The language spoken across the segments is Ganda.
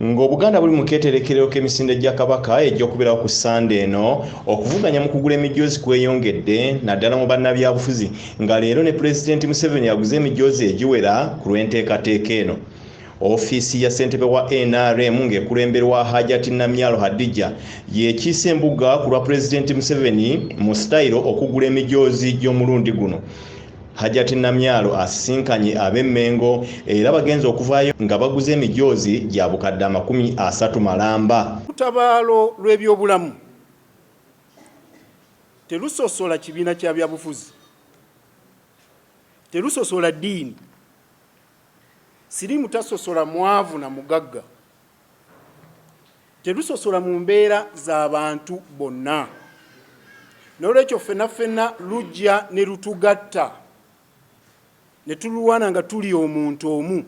ng'Obuganda buli mu keeterekerero k'emisinde gya Kabaka egy'okubeerawo ku Sande eno okuvuganya mu kugula emijoozi kweyongedde naddala mu bannabyabufuzi nga leero ne Pulezidenti Museveni aguze emijoozi egiwera ku lw'enteekateeka eno. Ofiisi ya ssentebe wa NRM ng'ekulemberwa Hajati Namyalo Hadija yekiise embuga ku lwa Pulezidenti Museveni mu sitayiro okugula emijoozi gy'omulundi guno. Hajati Namyalo asisinkanye ab'Emmengo era bagenze okuvaayo nga baguze emijoozi gya bukadde 30 malamba. Lutabaalo lw'ebyobulamu terusosola kibiina kya byabufuzi, terusosola ddiini, sirimu tasosola mwavu na mugagga, terusosola mu mbeera z'abantu bonna. N'olwekyo ffenna lujja ne lutugatta ne tulwana nga tuli omuntu omu.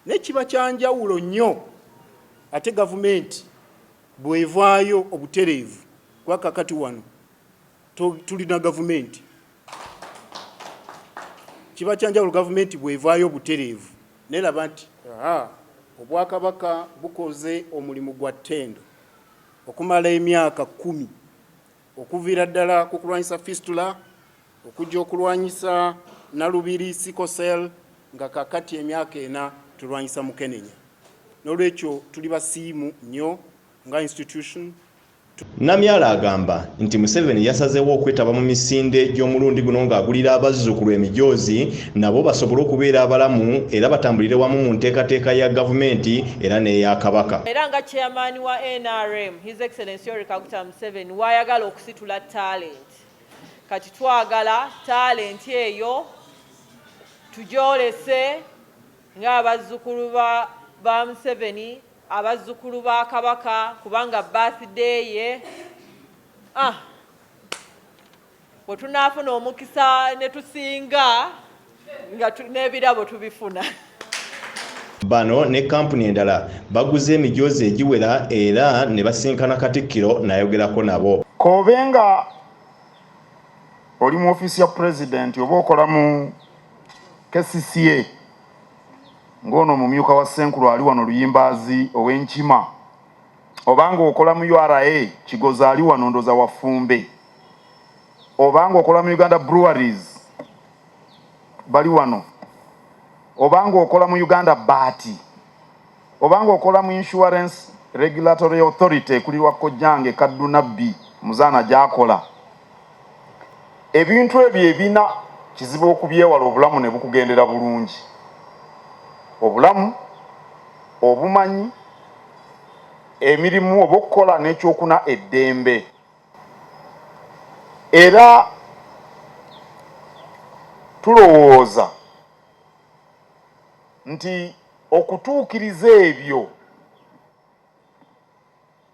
N'ekiba kyanjawulo nnyo ate gavumenti bw'evaayo obutereevu kwa kakati wano tulina gavumenti. Kiba kyanjawulo gavumenti bw'evaayo obutereevu neraba nti Obwakabaka bukoze omulimu gwa ttendo okumala emyaka 10 okuviira ddala ku kulwanyisa fistula okujja okulwanyisa nalubiri sikosel nga kakati emyaka 4 tulwanyisa mukenenya. N'olwekyo tuli basiimu nnyo nga institution. Namyalo agamba nti Museveni yasazeewo okwetaba mu misinde gy'omulundi guno ng'agulira abazzukulu emijoozi nabo basobole okubeera abalamu era batambulire wamu mu nteekateeka ya gavumenti era n'eya Kabaka. Era nga chairman wa NRM His Excellency Kabaka Museveni wayagala okusitula talent. Kati twagala talent eyo tugyolese ng'abazzukulu ba Museveni, abazzukulu ba Kabaka kubanga birthday ye bwe tunaafuna omukisa ne tusinga nga n'ebirabo tubifuna. Bano ne kampuni endala baguze emijoozi egiwera era ne basinkana Katikkiro n'ayogerako nabo. Kobenga oli mu ofiisi ya Pulezidenti oba okola mu KCCA ng'ono omumyuka wa Ssenkulu ali wano Luyimbaazi ow'Enkima, obanga okola mu URA Kigoza ali wano Ndoza wa Ffumbe, obanga okola mu Uganda Breweries bali wano, obanga okola mu Uganda Baati, obanga okola mu Insurance Regulatory Authority ekulirwa Kojjange Kaddunabbi Muzaana gy'akola, ebintu ebyo ebina kizibu okubyewala obulamu ne bukugendera bulungi. Obulamu, obumanyi, emirimu oba okukola n'ekyokuna eddembe. Era tulowooza nti okutuukiriza ebyo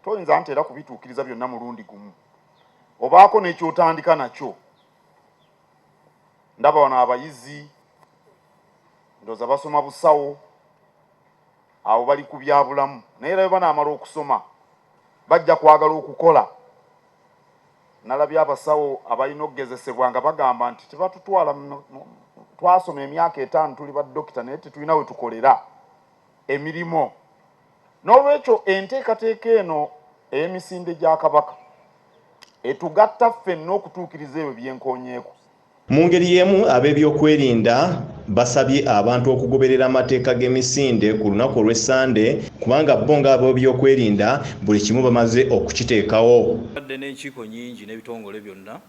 toyinza nti era kubituukiriza byonna mulundi gumu, obaako n'ekyotandika nakyo. Ndaba wano abayizi ndoza basoma busawo abo bali ku byabulamu naye era banaamala okusoma bajja kwagala okukola. Nalabye abasawo abalina okugezesebwa nga bagamba nti tebatutwala twasoma emyaka 5 tuli baddokita naye tetulina we tukolera emirimu. N'olwekyo enteekateeka eno ey'emisinde gya Kabaka etugatta ffenna okutuukiriza ebyo byenkonyeeko. Mu ngeri y'emu ab'ebyokwerinda basabye abantu okugoberera amateeka g'emisinde ku lunaku olw'Essande kubanga bo ng'ab'ebyokwerinda buli kimu bamaze okukiteekawo. Badde n'enkiiko nnyingi n'ebitongole byonna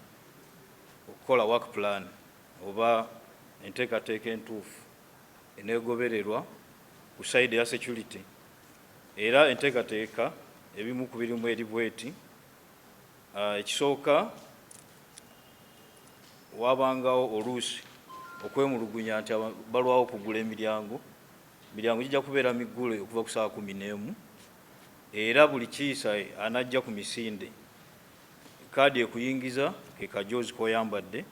okukola work plan oba enteekateeka entuufu eneegobererwa ku sayidi ya security. Era enteekateeka ebimu ku birimu eri bweti ekisooka wabangawo oluusi okwemulugunya nti balwawo okugula emiryango gijja kubeera miggule okuva ku saa 11 era buli kiisa anajja ku misinde kaadi ekuyingiza ke kajoozi koyambadde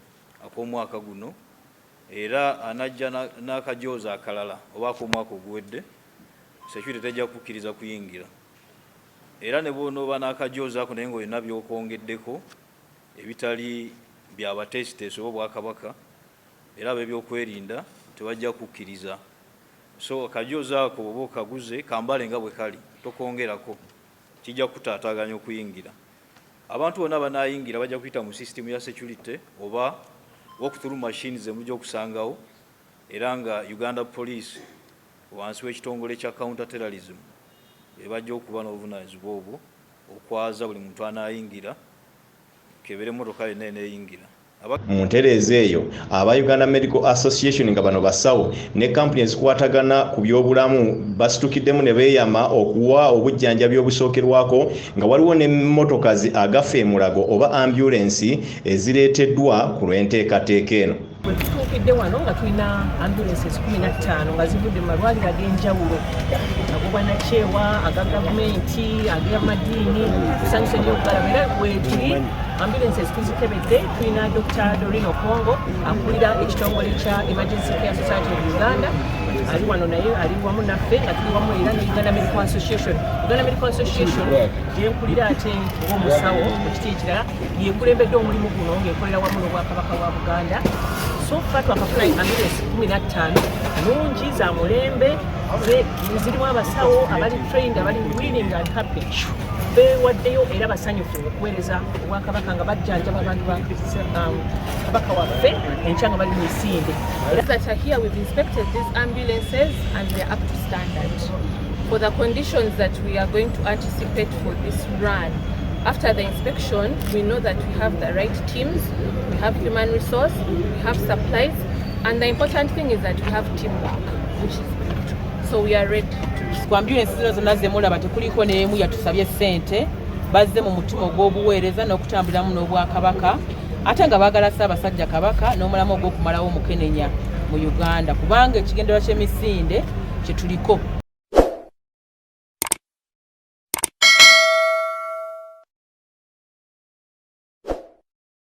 ak'omwaka guno era anajja n'akajoozi akalala oba ak'omwaka oguwedde security tejja kukkiriza kuyingira. Era ne bw'onooba n'akajoozi ako naye ng'olina by'okwongeddeko ebitali byabatesitesi oba Bwakabaka era ab'ebyokwerinda tebajja kukkiriza. So akajoozo ako bw'oba okaguze kambale nga bwe kali tokongerako, kijja kutaataaganya okuyingira. Abantu bonna banaayingira bajja kuyita mu sisitimu ya security oba walk-through machines ze mujja okusangawo, era nga Uganda Police wansi w'ekitongole kya counter terrorism bajja okuba n'obuvunaanyizibwa obwo okwaza buli muntu anaayingira kebere emmotoka yonna eneeyingira. Mu ntereeza eyo aba Uganda Medical Association nga bano basawo ne kampuni ezikwatagana ku byobulamu basitukiddemu ne beeyama okuwa obujjanjabi obusookerwako nga waliwo n'emmotoka agafa emulago oba ambulensi ezireeteddwa ku lw'enteekateeka eno. Tutuukidde wano nga tulina ambulenses 15 nga zivudde mu malwaliro ag'enjawulo agobwa nakyewa aga gavumenti ag'amadiini kusanyusa nnyo okugalaba era wetuli ambulenses tuzikebedde. Tulina Dr. Dorino Congo akulira ekitongole kya Emergency Care Society of Uganda ali wano naye ali wamu naffe nga tuli wamu era ne Uganda Medical Association. Uganda Medical Association gyenkulira ate ng'omusawo mu kiti ekirala yekulembedde omulimu guno ng'ekolera wamu n'Obwakabaka bwa Buganda. So far twakafuna ambulensi 15 nungi za mulembe zirimu abasawo abali trained abali willing and happy bewaddeyo era basanyufu okuweereza Obwakabaka nga bajjanjaba abantu ba Kabaka waffe enkya nga bali mu misinde. That are here, we've inspected these ambulances and they're up to standard for the conditions that we are going to anticipate for this run. After the inspection, we know that we have the right teams, we have human resource, we have supplies, and the important thing is that we have teamwork, which is good. So we are ready. Ku ambulance zino zonna ze mulaba tekuliko n'emu yatusabye ssente, bazze mu mutima ogw'obuweereza n'okutambuliramu n'Obwakabaka, ate nga baagala Ssaabasajja Kabaka n'omulamu ogw'okumalawo Mukenenya mu Uganda, kubanga ekigendera ky'emisinde kye tuliko